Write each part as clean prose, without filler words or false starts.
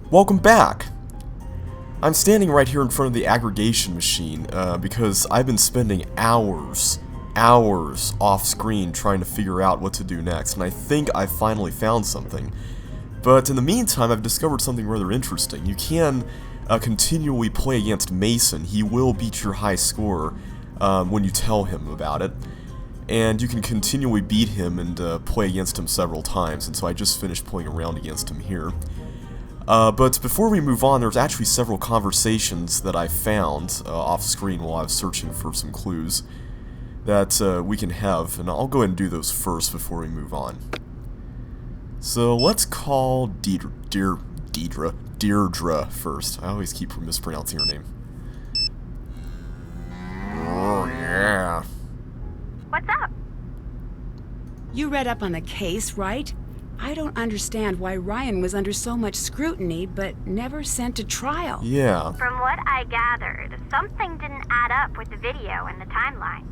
Welcome back! I'm standing right here in front of the aggregation machine because I've been spending hours off screen trying to figure out what to do next, and I think I finally found something. But in the meantime, I've discovered something rather interesting. You can continually play against Mason. He will beat your high score when you tell him about it. And you can continually beat him and play against him several times, and so I just finished playing around against him here. But before we move on, there's actually several conversations that I found off screen while I was searching for some clues that we can have, and I'll go ahead and do those first before we move on. So let's call Deirdre first. I always keep mispronouncing her name. Oh yeah. What's up? You read up on the case, right? I don't understand why Ryan was under so much scrutiny, but never sent to trial. Yeah. From what I gathered, something didn't add up with the video and the timeline.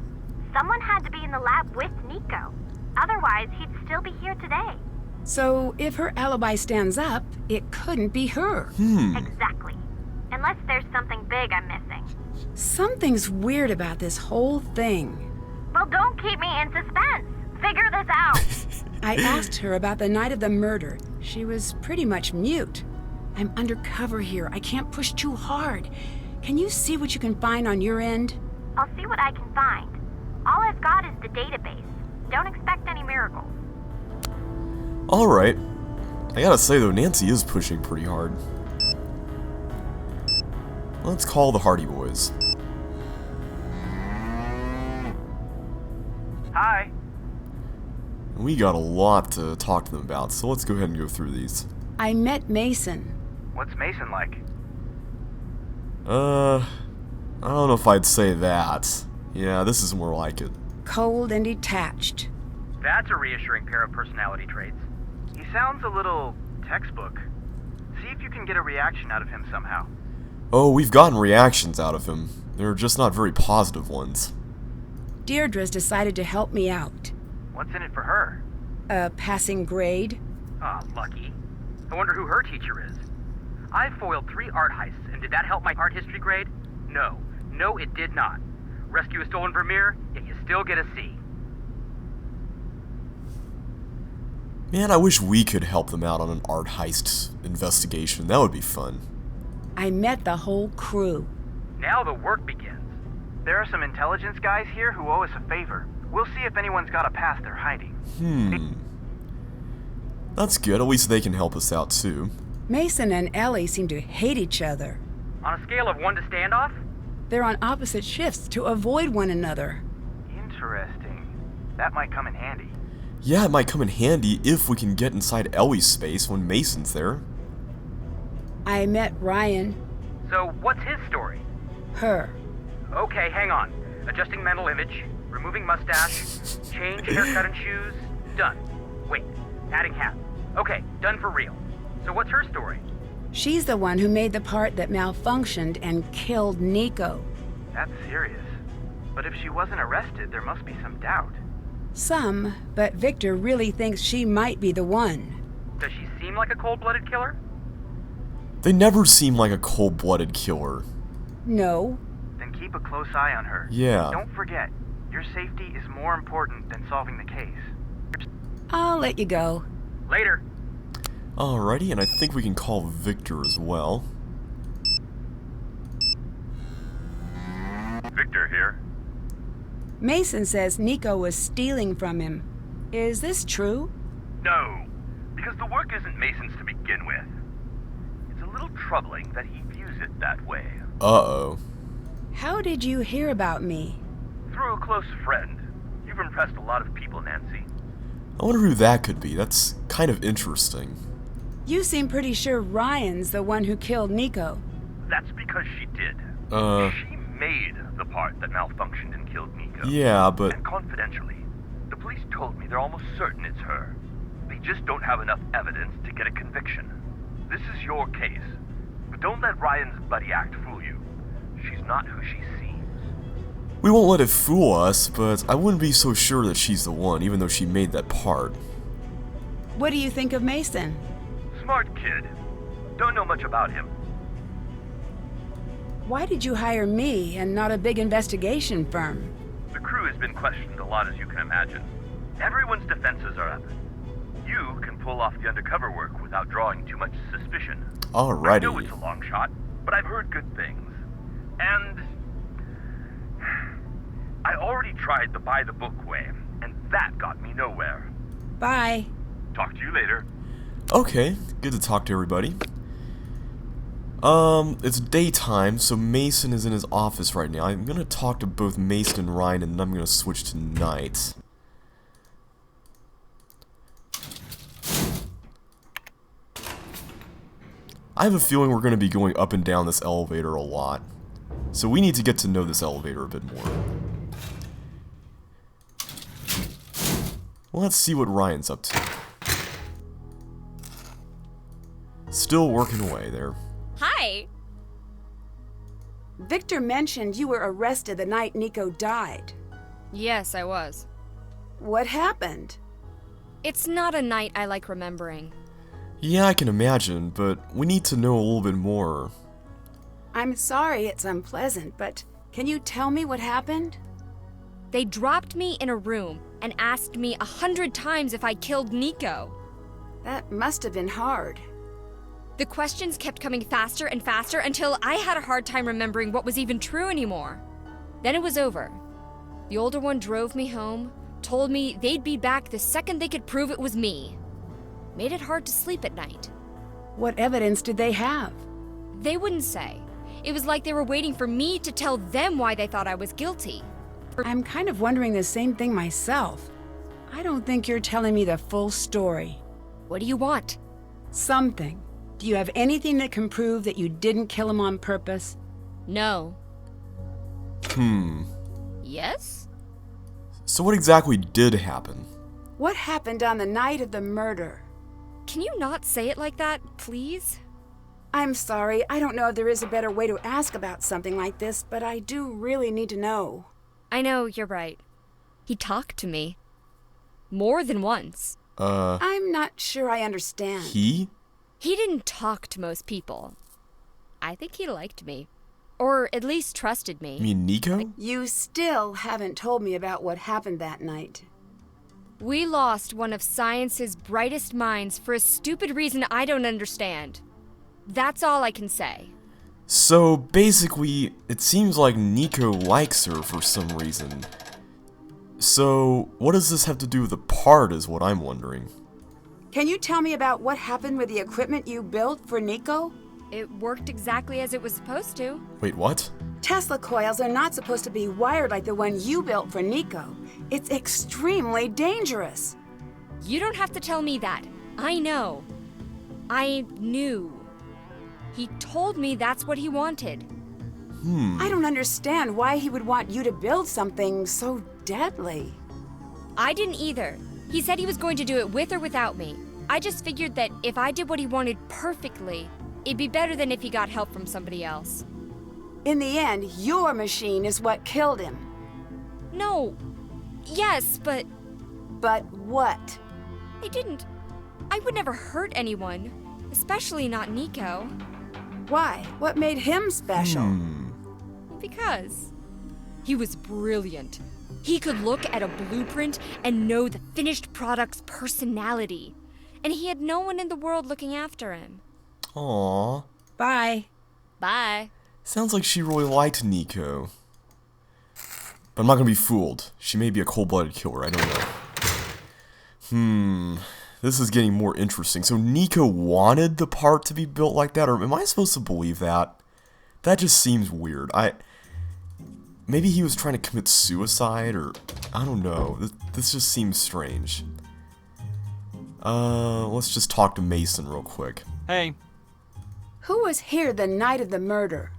Someone had to be in the lab with Nico. Otherwise, he'd still be here today. So, if her alibi stands up, it couldn't be her. Exactly. Unless there's something big I'm missing. Something's weird about this whole thing. Well, don't keep me in suspense. Figure this out. I asked her about the night of the murder. She was pretty much mute. I'm undercover here. I can't push too hard. Can you see what you can find on your end? I'll see what I can find. All I've got is the database. Don't expect any miracles. Alright. I gotta say though, Nancy is pushing pretty hard. Let's call the Hardy Boys. Hi. We got a lot to talk to them about, so let's go ahead and go through these. I met Mason. What's Mason like? I don't know if I'd say that. Yeah, this is more like it. Cold and detached. That's a reassuring pair of personality traits. He sounds a little textbook. See if you can get a reaction out of him somehow. Oh, we've gotten reactions out of him. They're just not very positive ones. Deirdre's decided to help me out. What's in it for her? A passing grade? Ah, lucky. I wonder who her teacher is. I foiled 3 art heists, and did that help my art history grade? No. No, it did not. Rescue a stolen Vermeer, yet you still get a C. Man, I wish we could help them out on an art heist investigation. That would be fun. I met the whole crew. Now the work begins. There are some intelligence guys here who owe us a favor. We'll see if anyone's got a pass they're hiding. That's good. At least they can help us out too. Mason and Ellie seem to hate each other. On a scale of 1 to standoff? They're on opposite shifts to avoid one another. Interesting. That might come in handy. Yeah, it might come in handy if we can get inside Ellie's space when Mason's there. I met Ryan. So, what's his story? Her. Okay, hang on. Adjusting mental image, removing mustache, change haircut and shoes, done. Wait, adding hat. Okay, done for real. So what's her story? She's the one who made the part that malfunctioned and killed Nico. That's serious. But if she wasn't arrested, there must be some doubt. Some, but Victor really thinks she might be the one. Does she seem like a cold-blooded killer? They never seem like a cold-blooded killer. No. Then keep a close eye on her. Yeah. Don't forget, your safety is more important than solving the case. I'll let you go. Later. Alrighty, and I think we can call Victor as well. Victor here. Mason says Nico was stealing from him. Is this true? No, because the work isn't Mason's to begin with. It's a little troubling that he views it that way. Uh-oh. How did you hear about me? Through a close friend. You've impressed a lot of people, Nancy. I wonder who that could be. That's kind of interesting. You seem pretty sure Ryan's the one who killed Nico. That's because she did. She made the part that malfunctioned and killed Nico. Yeah, but... And confidentially, the police told me they're almost certain it's her. They just don't have enough evidence to get a conviction. This is your case. But don't let Ryan's buddy act fool you. She's not who she seems. We won't let it fool us, but I wouldn't be so sure that she's the one, even though she made that part. What do you think of Mason? Smart kid. Don't know much about him. Why did you hire me and not a big investigation firm? The crew has been questioned a lot, as you can imagine. Everyone's defenses are up. You can pull off the undercover work without drawing too much suspicion. I know it's a Alrighty. long shot, but I've heard good things. And I already tried the by-the-book way, and that got me nowhere. Bye. Talk to you later. Okay, good to talk to everybody. It's daytime, so Mason is in his office right now. I'm gonna talk to both Mason and Ryan, and then I'm gonna switch to night. I have a feeling we're gonna be going up and down this elevator a lot. So we need to get to know this elevator a bit more. Well, let's see what Ryan's up to. Still working away there. Hi! Victor mentioned you were arrested the night Nico died. Yes, I was. What happened? It's not a night I like remembering. Yeah, I can imagine, but we need to know a little bit more. I'm sorry it's unpleasant, but can you tell me what happened? They dropped me in a room and asked me 100 times if I killed Nico. That must have been hard. The questions kept coming faster and faster until I had a hard time remembering what was even true anymore. Then it was over. The older one drove me home, told me they'd be back the second they could prove it was me. Made it hard to sleep at night. What evidence did they have? They wouldn't say. It was like they were waiting for me to tell them why they thought I was guilty. I'm kind of wondering the same thing myself. I don't think you're telling me the full story. What do you want? Something. Do you have anything that can prove that you didn't kill him on purpose? No. Hmm. Yes? So what exactly did happen? What happened on the night of the murder? Can you not say it like that, please? I'm sorry, I don't know if there is a better way to ask about something like this, but I do really need to know. I know, you're right. He talked to me. More than once. I'm not sure I understand. He? He didn't talk to most people. I think he liked me. Or at least trusted me. You mean Nico? You still haven't told me about what happened that night. We lost one of science's brightest minds for a stupid reason I don't understand. That's all I can say. So basically, it seems like Nico likes her for some reason. So what does this have to do with the part is what I'm wondering. Can you tell me about what happened with the equipment you built for Nico? It worked exactly as it was supposed to. Wait, what? Tesla coils are not supposed to be wired like the one you built for Nico. It's extremely dangerous. You don't have to tell me that. I know. I knew. He told me that's what he wanted. I don't understand why he would want you to build something so deadly. I didn't either. He said he was going to do it with or without me. I just figured that if I did what he wanted perfectly, it'd be better than if he got help from somebody else. In the end, your machine is what killed him. No. Yes, but But what? I would never hurt anyone, especially not Nico. Why? What made him special? Because he was brilliant. He could look at a blueprint and know the finished product's personality. And he had no one in the world looking after him. Aww. Bye. Bye. Sounds like she really liked Nico. But I'm not gonna be fooled. She may be a cold-blooded killer, I don't know. This is getting more interesting. So Nico wanted the part to be built like that, or am I supposed to believe that? That just seems weird. Maybe he was trying to commit suicide, or I don't know. This just seems strange. Let's just talk to Mason real quick. Hey, Who was here the night of the murder?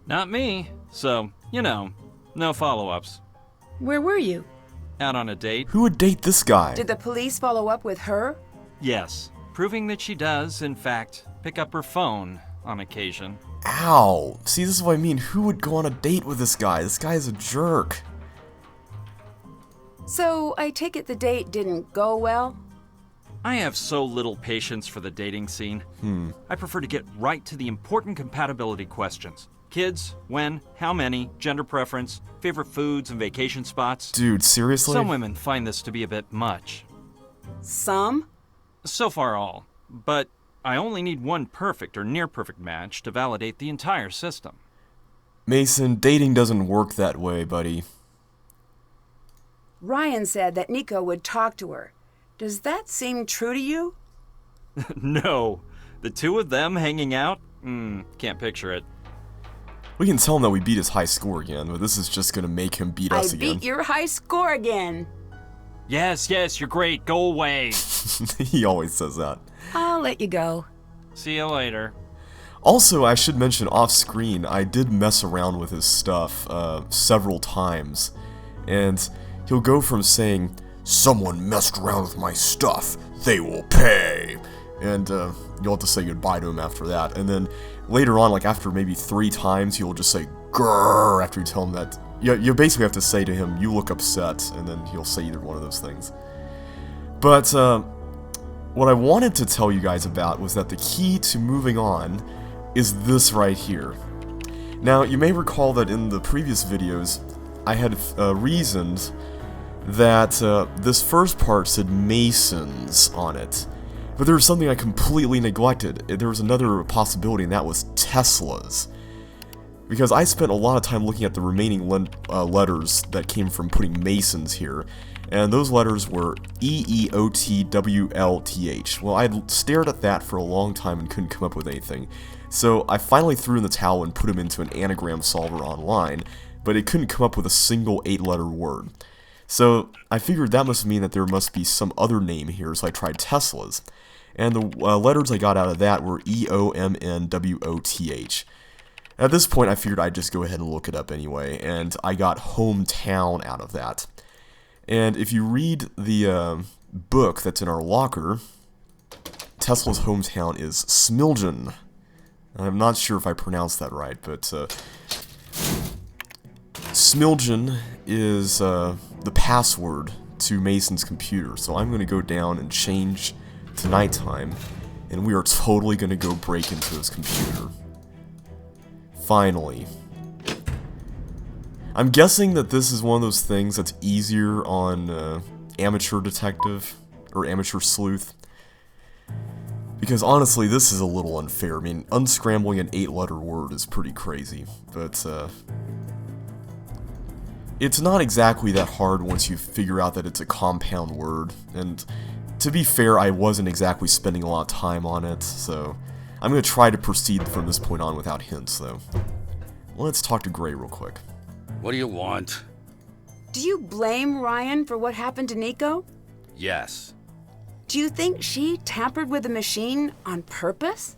not me. So, no follow-ups. Where were you? Out on a date? Who would date this guy? Did the police follow up with her? Yes. Proving that she does, in fact, pick up her phone on occasion. Ow! See, this is what I mean. Who would go on a date with this guy? This guy is a jerk. So, I take it the date didn't go well? I have so little patience for the dating scene. I prefer to get right to the important compatibility questions. Kids, when, how many, gender preference, favorite foods and vacation spots. Dude, seriously? Some women find this to be a bit much. Some? So far all. But I only need one perfect or near perfect match to validate the entire system. Mason, dating doesn't work that way, buddy. Ryan said that Nico would talk to her. Does that seem true to you? No. The two of them hanging out? Can't picture it. We can tell him that we beat his high score again, but this is just gonna make him beat us again. I beat your high score again. Yes, you're great. Go away. He always says that. I'll let you go. See you later. Also, I should mention off screen, I did mess around with his stuff several times. And he'll go from saying, "Someone messed around with my stuff, they will pay." And you'll have to say goodbye to him after that. And then later on, like after maybe 3 times, he'll just say, "Grrr," after you tell him that. You basically have to say to him, "You look upset," and then he'll say either one of those things. But what I wanted to tell you guys about was that the key to moving on is this right here. Now, you may recall that in the previous videos, I had reasoned that this first part said Masons on it. But there was something I completely neglected. There was another possibility, and that was Tesla's. Because I spent a lot of time looking at the remaining letters that came from putting Masons here. And those letters were EEOTWLTH. Well, I had stared at that for a long time and couldn't come up with anything. So I finally threw in the towel and put them into an anagram solver online, but it couldn't come up with a single 8-letter word. So I figured that must mean that there must be some other name here, so I tried Tesla's. And the letters I got out of that were EOMNWOTH. At this point, I figured I'd just go ahead and look it up anyway, and I got hometown out of that. And if you read the book that's in our locker, Tesla's hometown is Smiljan. I'm not sure if I pronounced that right, but Smiljan is the password to Mason's computer. So I'm going to go down and change to nighttime, and we are totally going to go break into his computer. Finally. I'm guessing that this is one of those things that's easier on Amateur Detective, or Amateur Sleuth. Because honestly, this is a little unfair. I mean, unscrambling an 8-letter word is pretty crazy, but it's not exactly that hard once you figure out that it's a compound word, and to be fair, I wasn't exactly spending a lot of time on it, so I'm going to try to proceed from this point on without hints, though. Let's talk to Gray real quick. What do you want? Do you blame Ryan for what happened to Nico? Yes. Do you think she tampered with the machine on purpose?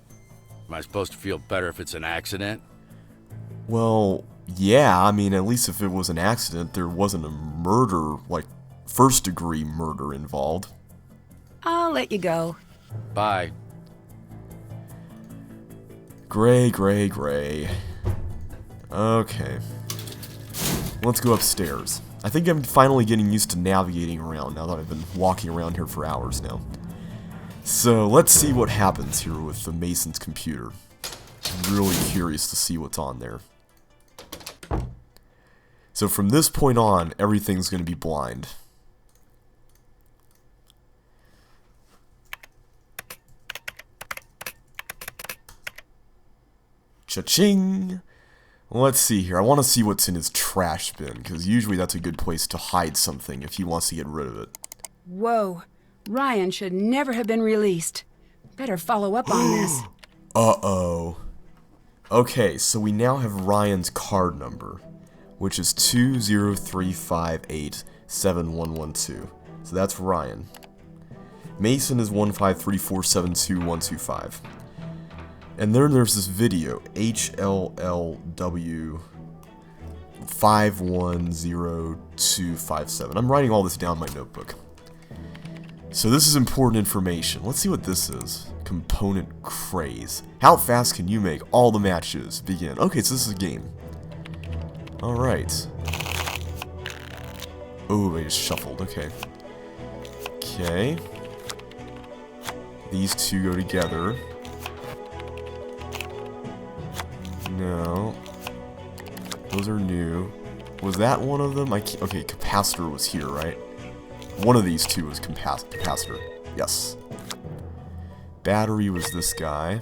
Am I supposed to feel better if it's an accident? Well, yeah, I mean, at least if it was an accident, there wasn't a murder, like, first-degree murder involved. I'll let you go. Bye. Gray. Okay. Let's go upstairs. I think I'm finally getting used to navigating around now that I've been walking around here for hours now. So, let's see what happens here with the Mason's computer. I'm really curious to see what's on there. So from this point on, everything's going to be blind. Cha-ching! Let's see here. I want to see what's in his trash bin, because usually that's a good place to hide something if he wants to get rid of it. Whoa. Ryan should never have been released. Better follow up on this. Uh-oh. Okay, so we now have Ryan's card number, which is 203587112. So that's Ryan. Mason is 153472125. And then there's this video, HLLW 510257. I'm writing all this down in my notebook. So this is important information. Let's see what this is. Component craze. How fast can you make all the matches begin? Okay, so this is a game. Alright. Oh, I just shuffled. Okay. Okay. These two go together. No. Those are new. Was that one of them? Okay, capacitor was here, right? One of these two was capacitor. Yes. Battery was this guy.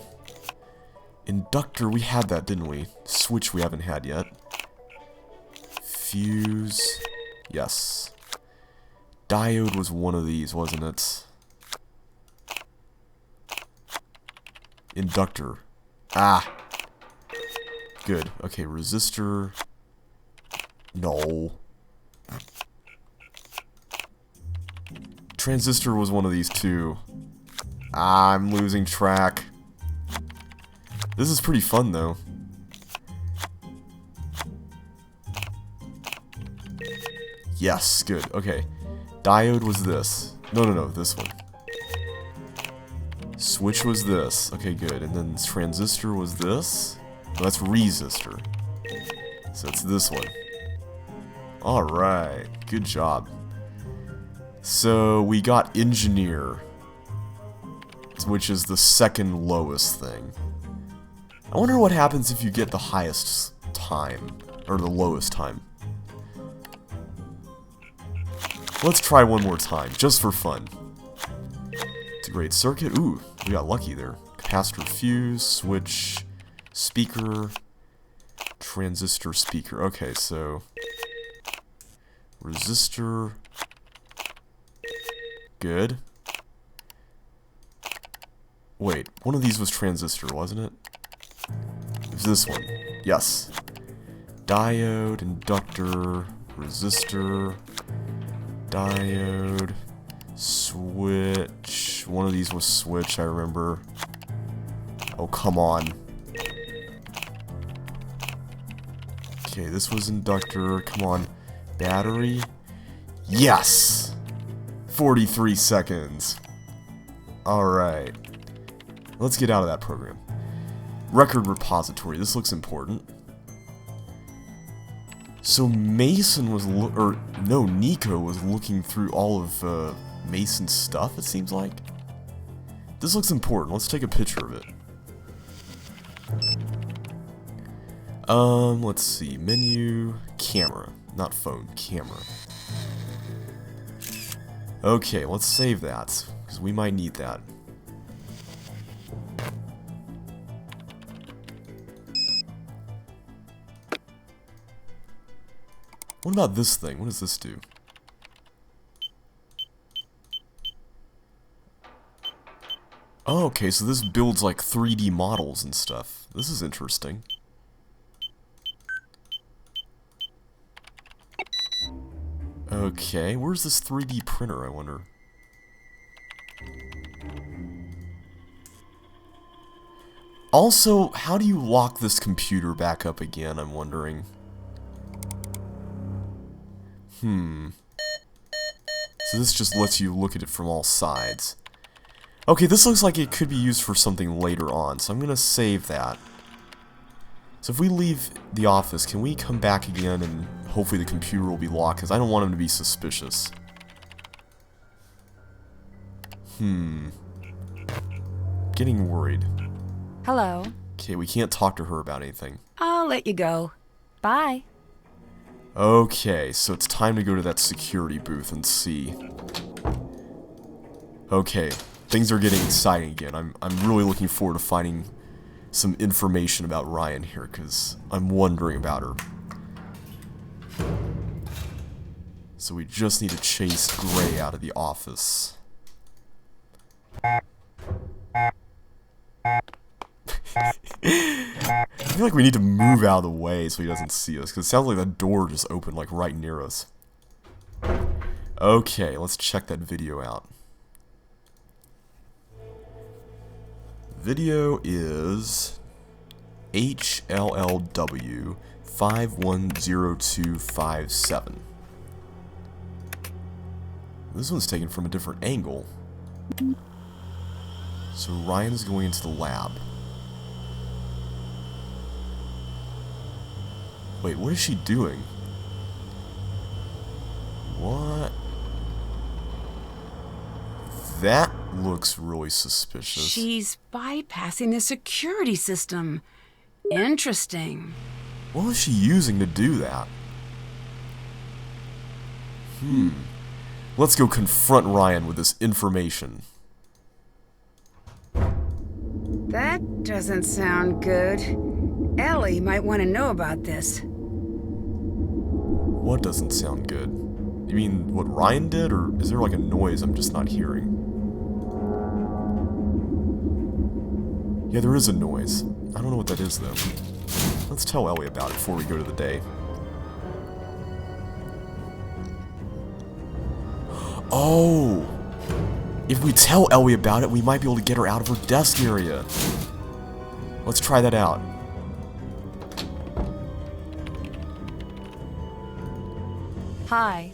Inductor, we had that, didn't we? Switch we haven't had yet. Fuse. Yes. Diode was one of these, wasn't it? Inductor. Ah. Good. Okay, resistor. No. Transistor was one of these too. Ah, I'm losing track. This is pretty fun though. Yes, good. Okay. Diode was this. No, this one. Switch was this. Okay, good. And then transistor was this. No, that's resistor. So it's this one. Alright, good job. So we got engineer, which is the second lowest thing. I wonder what happens if you get the highest time, or the lowest time. Let's try one more time, just for fun. Integrate circuit. Ooh, we got lucky there. Capacitor, fuse, switch, speaker, transistor, speaker. Okay, so resistor. Good. Wait, one of these was transistor, wasn't it? It was this one. Yes. Diode, inductor, resistor, diode, switch. One of these was switch, I remember. Oh, come on. Okay, this was inductor. Come on. Battery. Yes! 43 seconds. Alright. Let's get out of that program. Record repository. This looks important. So Mason was Nico was looking through all of Mason's stuff, it seems like. This looks important. Let's take a picture of it. Let's see. Menu, camera. Not phone, camera. Okay, let's save that, because we might need that. What about this thing? What does this do? Oh, okay, so this builds like 3D models and stuff. This is interesting. Okay, where's this 3D printer, I wonder? Also, how do you lock this computer back up again, I'm wondering? So this just lets you look at it from all sides. Okay, this looks like it could be used for something later on, so I'm gonna save that. So if we leave the office, can we come back again and hopefully the computer will be locked, because I don't want him to be suspicious. Getting worried. Hello. Okay, we can't talk to her about anything. I'll let you go. Bye. Okay, so it's time to go to that security booth and see. Okay, things are getting exciting again. I'm really looking forward to finding some information about Ryan here, because I'm wondering about her. So we just need to chase Gray out of the office. I feel like we need to move out of the way so he doesn't see us, because it sounds like the door just opened like right near us. Okay, let's check that video out. Video is HLLW 510257. This one's taken from a different angle. So Ryan's going into the lab. Wait, what is she doing? What? That looks really suspicious. She's bypassing the security system. Interesting. What was she using to do that? Let's go confront Ryan with this information. That doesn't sound good. Ellie might want to know about this. What doesn't sound good? You mean what Ryan did, or is there like a noise I'm just not hearing? Yeah, there is a noise. I don't know what that is, though. Let's tell Ellie about it before we go to the day. Oh! If we tell Ellie about it, we might be able to get her out of her desk area. Let's try that out. Hi.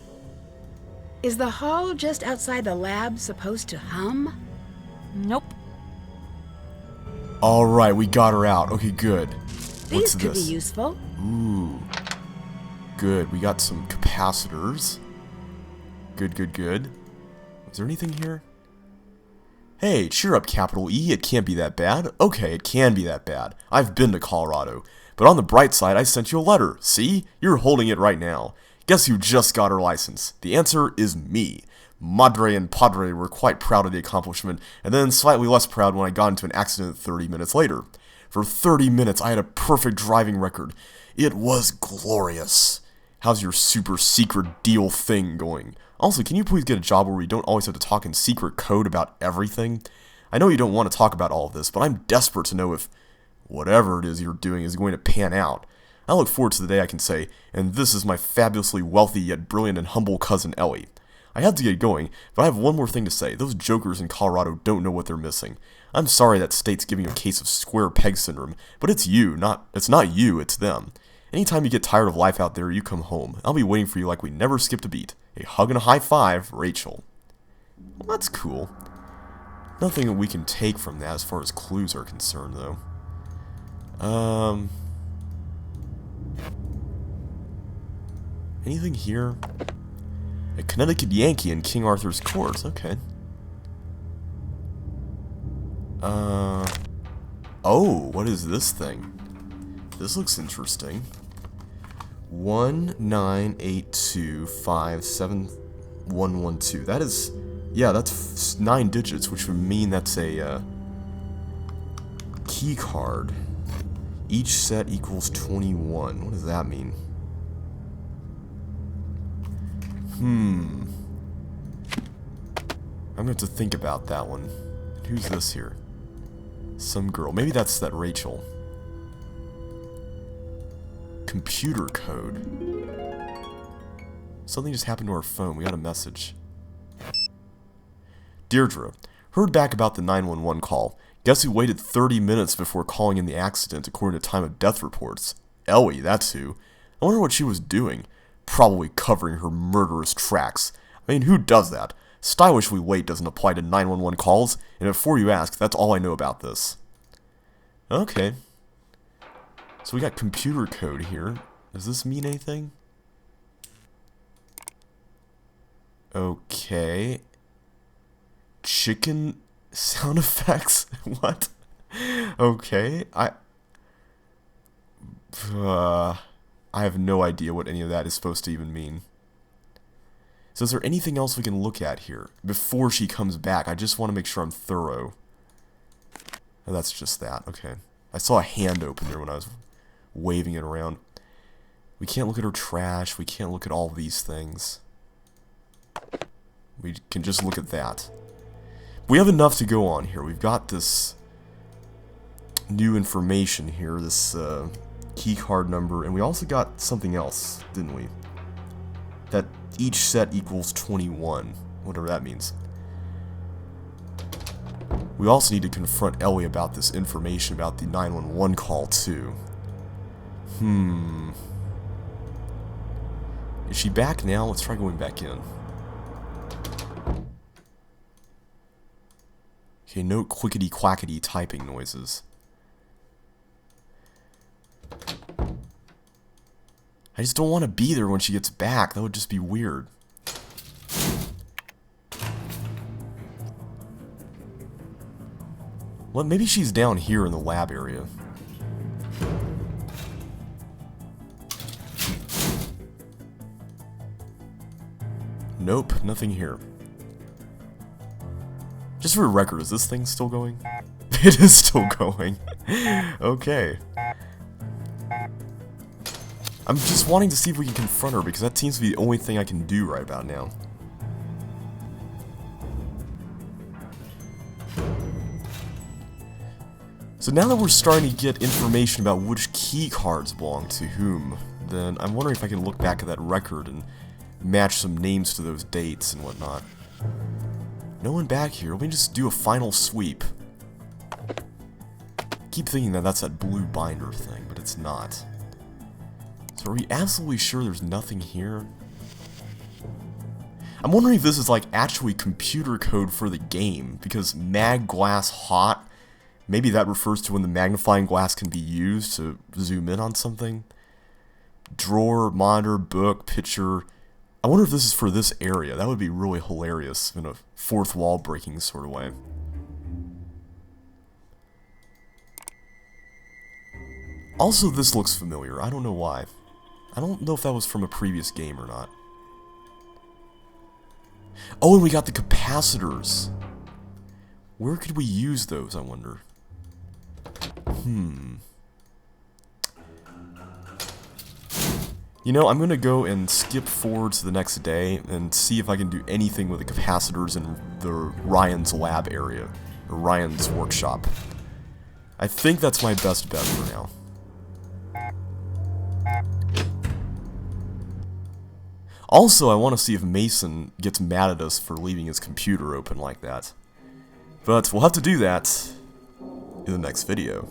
Is the hall just outside the lab supposed to hum? Nope. Alright, we got her out. Okay, good. What's These could be this? useful. Ooh. Good, we got some capacitors. Good, good, good. Is there anything here? Hey, cheer up, capital E, it can't be that bad. Okay, it can be that bad. I've been to Colorado. But on the bright side, I sent you a letter. See? You're holding it right now. Guess who just got her license? The answer is me. Madre and Padre were quite proud of the accomplishment, and then slightly less proud when I got into an accident 30 minutes later. For 30 minutes, I had a perfect driving record. It was glorious. How's your super secret deal thing going? Also, can you please get a job where we don't always have to talk in secret code about everything? I know you don't want to talk about all of this, but I'm desperate to know if whatever it is you're doing is going to pan out. I look forward to the day I can say, and this is my fabulously wealthy yet brilliant and humble cousin Ellie. I have to get going, but I have one more thing to say. Those jokers in Colorado don't know what they're missing. I'm sorry that state's giving you a case of square peg syndrome, but it's not you, it's them. Anytime you get tired of life out there, you come home. I'll be waiting for you like we never skipped a beat. A hug and a high five, Rachel. Well, that's cool. Nothing that we can take from that as far as clues are concerned, though. Anything here? A Connecticut Yankee in King Arthur's Court. Okay. Oh, what is this thing? This looks interesting. 198257112. That is, yeah, that's 9 digits, which would mean that's a key card. Each set equals 21. What does that mean? I'm gonna have to think about that one. Who's this here? Some girl. Maybe that's that Rachel. Computer code. Something just happened to our phone. We got a message. Deirdre, heard back about the 911 call. Guess who waited 30 minutes before calling in the accident according to time of death reports? Ellie, that's who. I wonder what she was doing. Probably covering her murderous tracks. I mean, who does that? Stylishly late doesn't apply to 911 calls, and before you ask, that's all I know about this. Okay. So we got computer code here. Does this mean anything? Okay. Chicken sound effects? What? Okay. I have no idea what any of that is supposed to even mean. So is there anything else we can look at here before she comes back? I just want to make sure I'm thorough. Oh, that's just that. Okay. I saw a hand open there when I was waving it around. We can't look at her trash. We can't look at all these things. We can just look at that. We have enough to go on here. We've got this new information here, this key card number, and we also got something else, didn't we? That each set equals 21, whatever that means. We also need to confront Ellie about this information about the 911 call, too. Is she back now? Let's try going back in. Okay, no clickety-clackety typing noises. I just don't want to be there when she gets back. That would just be weird. Well, maybe she's down here in the lab area. Nope, nothing here. Just for the record, is this thing still going? It is still going. Okay. I'm just wanting to see if we can confront her, because that seems to be the only thing I can do right about now. So now that we're starting to get information about which key cards belong to whom, then I'm wondering if I can look back at that record and match some names to those dates and whatnot. No one back here. Let me just do a final sweep. Keep thinking that that's that blue binder thing, but it's not. So are we absolutely sure there's nothing here? I'm wondering if this is like actually computer code for the game, because mag glass hot, maybe that refers to when the magnifying glass can be used to zoom in on something. Drawer, monitor, book, picture. I wonder if this is for this area. That would be really hilarious in a fourth wall breaking sort of way. Also, this looks familiar. I don't know why. I don't know if that was from a previous game or not. Oh, and we got the capacitors. Where could we use those, I wonder? You know, I'm gonna go and skip forward to the next day and see if I can do anything with the capacitors in the Ryan's lab area, or Ryan's workshop. I think that's my best bet for now. Also, I want to see if Mason gets mad at us for leaving his computer open like that. But we'll have to do that in the next video.